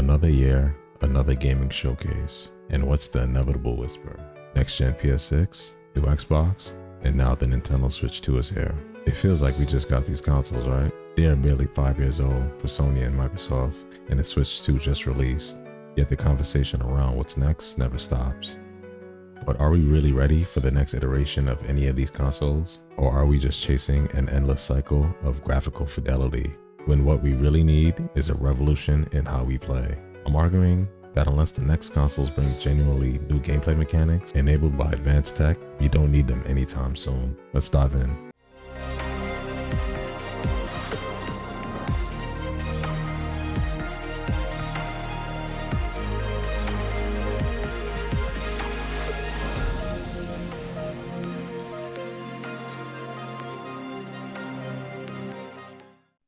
Another year, another gaming showcase. And what's the inevitable whisper? Next gen PS6, new Xbox, and now the Nintendo Switch 2 is here. It feels like we just got these consoles, right? They are barely 5 years old for Sony and Microsoft, and the Switch 2 just released. Yet the conversation around what's next never stops. But are we really ready for the next iteration of any of these consoles? Or are we just chasing an endless cycle of graphical fidelity, when what we really need is a revolution in how we play? I'm arguing that unless the next consoles bring genuinely new gameplay mechanics enabled by advanced tech, we don't need them anytime soon. Let's dive in.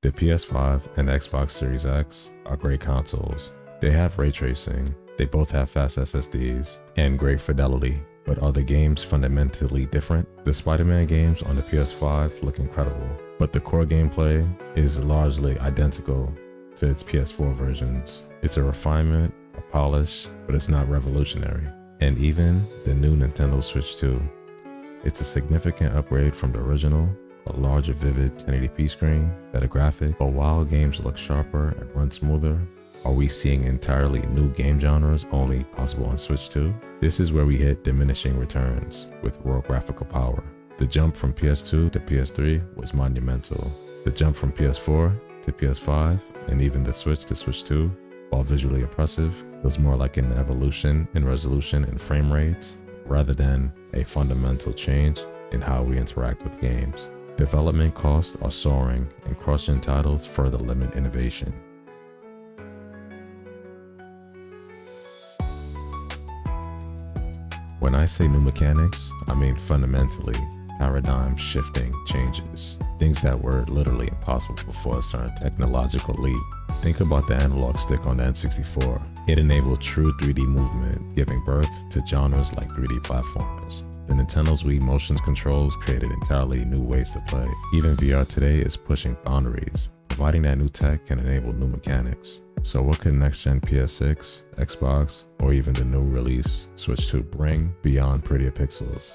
The PS5 and Xbox Series X are great consoles. They have ray tracing, they both have fast SSDs, and great fidelity. But are the games fundamentally different? The Spider-Man games on the PS5 look incredible, but the core gameplay is largely identical to its PS4 versions. It's a refinement, a polish, but it's not revolutionary. And even the new Nintendo Switch 2. It's a significant upgrade from the original, a larger vivid 1080p screen, better graphics, but while games look sharper and run smoother, are we seeing entirely new game genres only possible on Switch 2? This is where we hit diminishing returns with raw graphical power. The jump from PS2 to PS3 was monumental. The jump from PS4 to PS5 and even the Switch to Switch 2, while visually impressive, was more like an evolution in resolution and frame rates rather than a fundamental change in how we interact with games. Development costs are soaring, and cross-gen titles further limit innovation. When I say new mechanics, I mean fundamentally paradigm-shifting changes, things that were literally impossible before a certain technological leap. Think about the analog stick on the N64. It enabled true 3D movement, giving birth to genres like 3D platformers. The Nintendo's Wii motion controls created entirely new ways to play. Even VR today is pushing boundaries, providing that new tech can enable new mechanics. So what could next-gen PS6, Xbox, or even the new release Switch 2 bring beyond prettier pixels?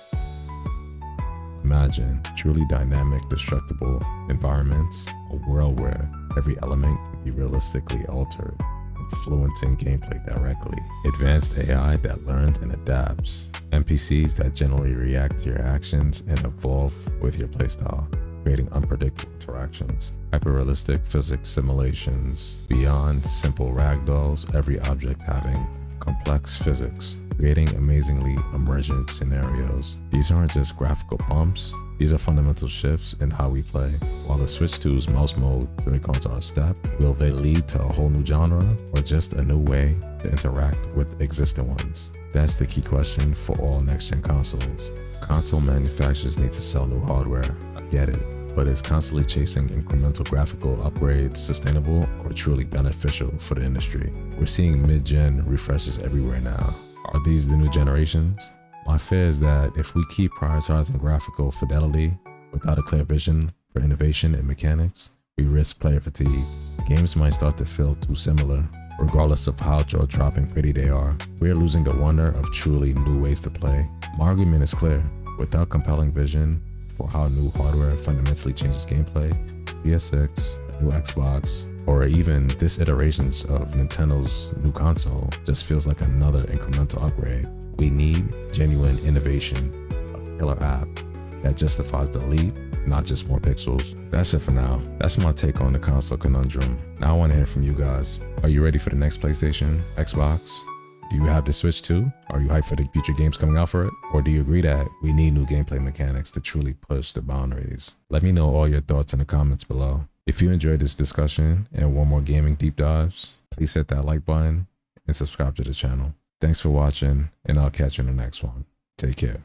Imagine truly dynamic, destructible environments, a world where every element can be realistically altered, influencing gameplay directly. Advanced AI that learns and adapts. NPCs that generally react to your actions and evolve with your playstyle, creating unpredictable interactions. Hyper-realistic physics simulations. Beyond simple ragdolls, every object having complex physics, creating amazingly emergent scenarios. These aren't just graphical bumps, these are fundamental shifts in how we play. While the Switch 2's mouse mode Joy-Cons are a step, will they lead to a whole new genre or just a new way to interact with existing ones? That's the key question for all next-gen consoles. Console manufacturers need to sell new hardware, I get it, but is constantly chasing incremental graphical upgrades sustainable or truly beneficial for the industry? We're seeing mid-gen refreshes everywhere now. Are these the new generations? My fear is that if we keep prioritizing graphical fidelity without a clear vision for innovation and mechanics, we risk player fatigue. Games might start to feel too similar, regardless of how jaw-dropping pretty they are. We're losing the wonder of truly new ways to play. My argument is clear. Without compelling vision for how new hardware fundamentally changes gameplay, PS6, a new Xbox, or even this iterations of Nintendo's new console just feels like another incremental upgrade. We need genuine innovation, a killer app that justifies the leap, not just more pixels. That's it for now. That's my take on the console conundrum. Now I want to hear from you guys. Are you ready for the next PlayStation, Xbox? Do you have the Switch 2? Are you hyped for the future games coming out for it? Or do you agree that we need new gameplay mechanics to truly push the boundaries? Let me know all your thoughts in the comments below. If you enjoyed this discussion and want more gaming deep dives, please hit that like button and subscribe to the channel. Thanks for watching, and I'll catch you in the next one. Take care.